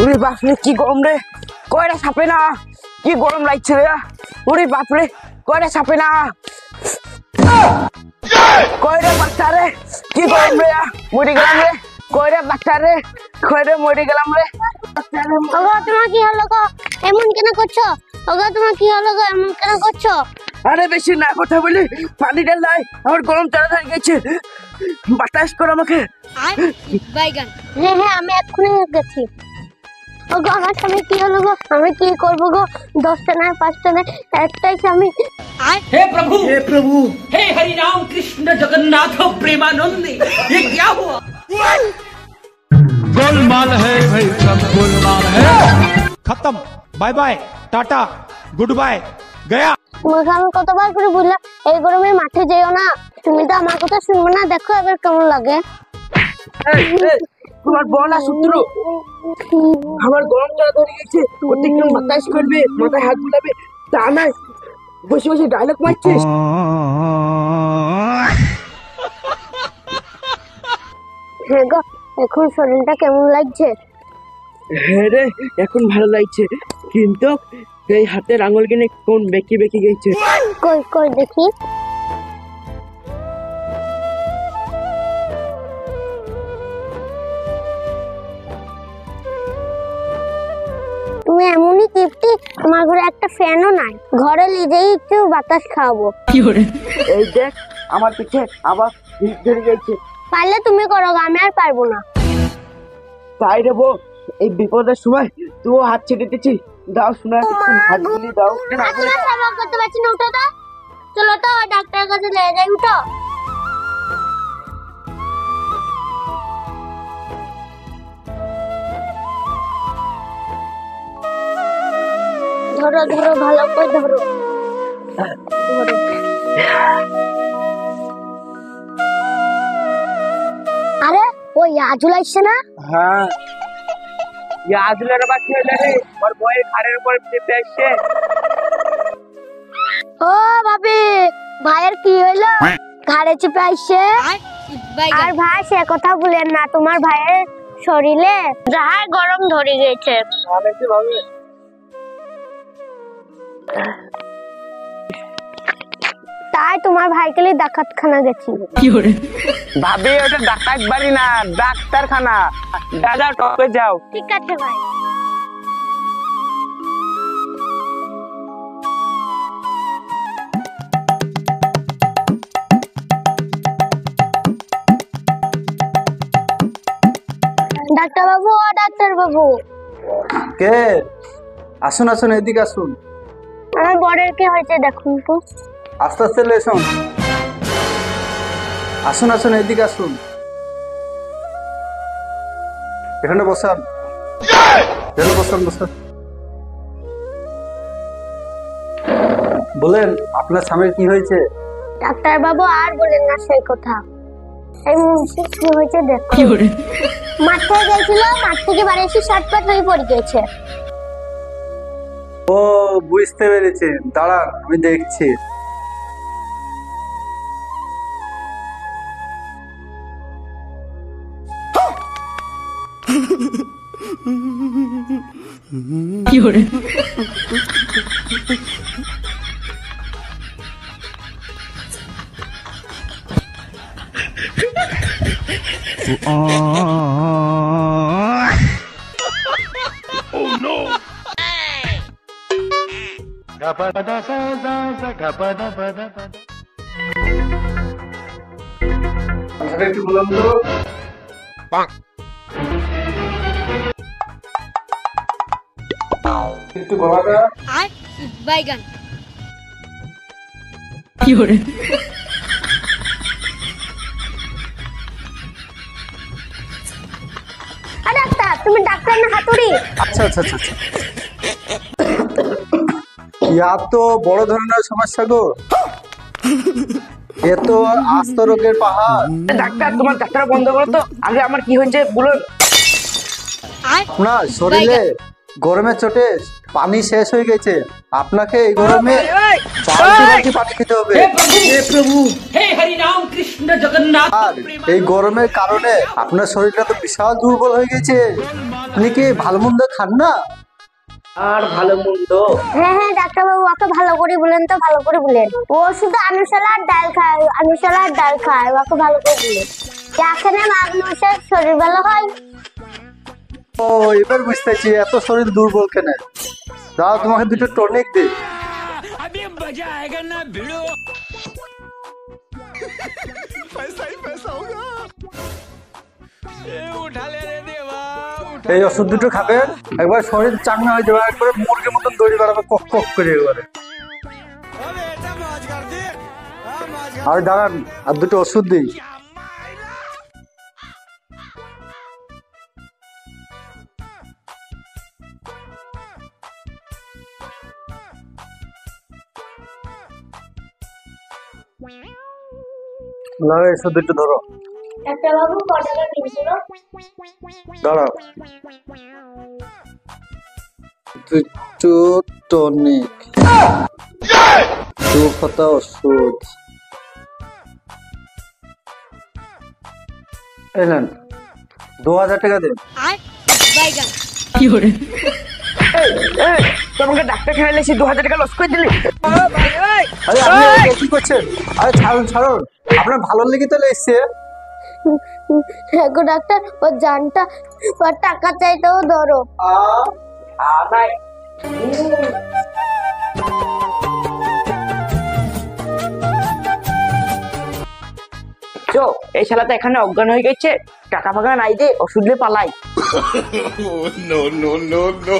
ওরে বাপরে কি গরম রে, কয়টা ছাপে না, কি গরম লাগছে রে। ওরে বাপরে কয়টা ছাপে না, কয়টা বাচ্চা রে, কি গরম রে, মরে গেলাম রে। কয়টা বাচ্চা রে, কয়টা মরে গেলাম রে। ওগো তোমার কি হলো গো, এমন কেন করছো? ওগো তোমার কি হলো গো, এমন কেন করছো? আরে বেশি না কথা বলি, পানি ঢাল নাই, আমার গরম তাড়াতাড়ি গেছে, বাতাস কর আমাকে। বাইগান। হ্যাঁ হ্যাঁ আমি এক্ষুনি গেছি। ওগো আমার স্বামী কি হলো গো, আমি কি করবো গো, 10টা নয় 5টা নয় একটাই স্বামী। हे प्रभु हे हरि राम कृष्ण जगन्नाथ प्रेमानंद ये क्या हुआ? गोलमाल है भाई, सब गोलमाल है। खत्म, bye bye tata goodbye गया। তোমাকে আমি কতবার করে বললাম এই গরমে মাঠে যেও না, তুমি তো আমার কথা শুনবে না। দেখো এবার কেমন লাগে। তোমার বলা সূত্র, আমার গরম তাড়াতাড়ি গেছে, ওতে একটু বাতাস করবে, মাথায় হাত বুলাবে, তা নাই বসে বসে ডায়লগ মারছিস। হ্যাঁ গো, এখন শরীরটা কেমন লাগছে? হ্যাঁ রে, এখন ভালো লাগছে, কিন্তু এই হাতের আঙুল কিনে কোন বেঁকে বেঁকে গেছে। কই কই দেখি। তুমি এমনই কিপটি, তোমার ঘরে একটা ফ্যানও নাই, ঘরে নিজেই একটু বাতাস খাওয়াবো। এই দেখ আমার পিছে আবার হিট ধরে গেছে। পারলে তুমি করো, আমি আর পারবো না। তাই রে বউ, এই বিপদের সময় তুইও হাত ছেড়ে দিচ্ছি, দাও শোনা হাত গুলি দাও। আমরা সেবা করতে পারছি না, উঠো তো, চলো তো ডাক্তারের কাছে নিয়ে যাই, উঠো। ধরো ধরো ভালো করে ধরো। আরে ওই আজুল আসছে না? হ্যাঁ ইয়াজুলের বাচ্চা হইলে রে, ওর বয়ের ঘাড়ের উপর চেপে আসছে। ও ভাবি, ভাইয়ের কি হইলো, ঘাড়ে চেপে আসছে? আর ভাই সে কথা বলেন না, তোমার ভাইয়ের শরীরে যাহার গরম ধরে গেছে। তাই তোমার ভাইকে নিয়ে ডাক্তারখানা গেছি। ভাবি ওটা ডাক্তার বাড়ি না, ডাক্তারখানা। দাদা টপে যাও। ঠিক আছে ভাই। ডাক্তার বাবু, ও ডাক্তার বাবু। কে? আসুন আসুন, এদিকে আসুন। আমার বরের কি হয়েছে দেখুন তো। আস্তে আস্তে লেসুন। আসুন আসুন, এদিকে আসুন, এখানে বসান, এখানে বসান বসান। বলেন আপনার স্বামীর কি হয়েছে? ডাক্তার বাবু আর বলেন না সেই কথা। এই মুহূর্তে কি হয়েছে দেখো। মাঠে গেছিল, মাঠ থেকে বাড়ি এসে শার্টপাট হয়ে পড়ে গেছে। ও বুঝতে পেরেছেন, দাঁড়ান আমি দেখছি। একটু বলুন তো। একটু গলাটা। বাইগান। ডাক্তার তুমি ডাক্তার না হাতুড়ি? আচ্ছা আচ্ছা আচ্ছা আচ্ছা, ইয়া তো বড় ধরনের সমস্যা গো, এ তো আস্ত রোগের পাহাড়। ডাক্তার তোমার যাত্রা বন্ধ করো তো, আগে আমার কি হয়েছে বলুন। আপনার শরীরে গরমের চোটে পানি শেষ হয়ে গেছে, আপনাকে এই গরমে বালতি বালতি পানি খেতে হবে। हे प्रभु हे हरि राम कृष्ण जगन्नाथ আর এই গরমের কারণে আপনার শরীরটা তো বিশাল দুর্বল হয়ে গেছে। আপনি কি ভালো মন্দ খান না? আর ভালো মন্দ হ্যাঁ হ্যাঁ ডাক্তারবাবু, ওকে ভালো করে বলেন তো, ভালো করে বলেন। ও শুধু আলুসালা আর ডাল খায়, আলুসালা আর ডাল খায়, ওকে ভালো করে বলেন। যেখানে মানুষের শরীর ভালো হয়। ও এবার বুঝতেছি এত শরীর দুর্বল কেন। দাও তোমাকে দুটো টনিক দিই। अभी मजा आएगा ना भिड़ो। उठा ले रे देवा, उठा। এই ওষুধ দুটো খাবেন, একবার শরীর চাঙ্গা হয়ে যাবে, একবারে মুরগির মতন দৌড়ে বেড়াবে কক কক করে একবারে। अबे ऐसा मौज कर दे, हाँ मौज कर। আর দাঁড়ান, আর দুটো ওষুধ দিই। নাও এই ওষুধ দুটো ধরো। ডাক্তারবাবু কত টাকা দিয়েছিল? দাঁড়াও, দুটো টনিক, দু পাতা ওষুধ। এই নেন 2000 টাকা দিন। তোমাকে ডাক্তার খাইলে সে 2000 টাকা লস করে দিলি। আরে আপনি এটা কি করছেন? আরে ছাড়ুন ছাড়ুন, আপনার ভালো লেগে তো এসছে। হ্যাঁ গো ডাক্তার, ওর জানটা, ওর টাকা চাইতেও ধরো। নাই চো, এই শালাটা এখানে অজ্ঞান হয়ে গেছে, টাকা ফাঁকা নাই দে, ওষুধ দিয়ে পালাই। no, no, no, no.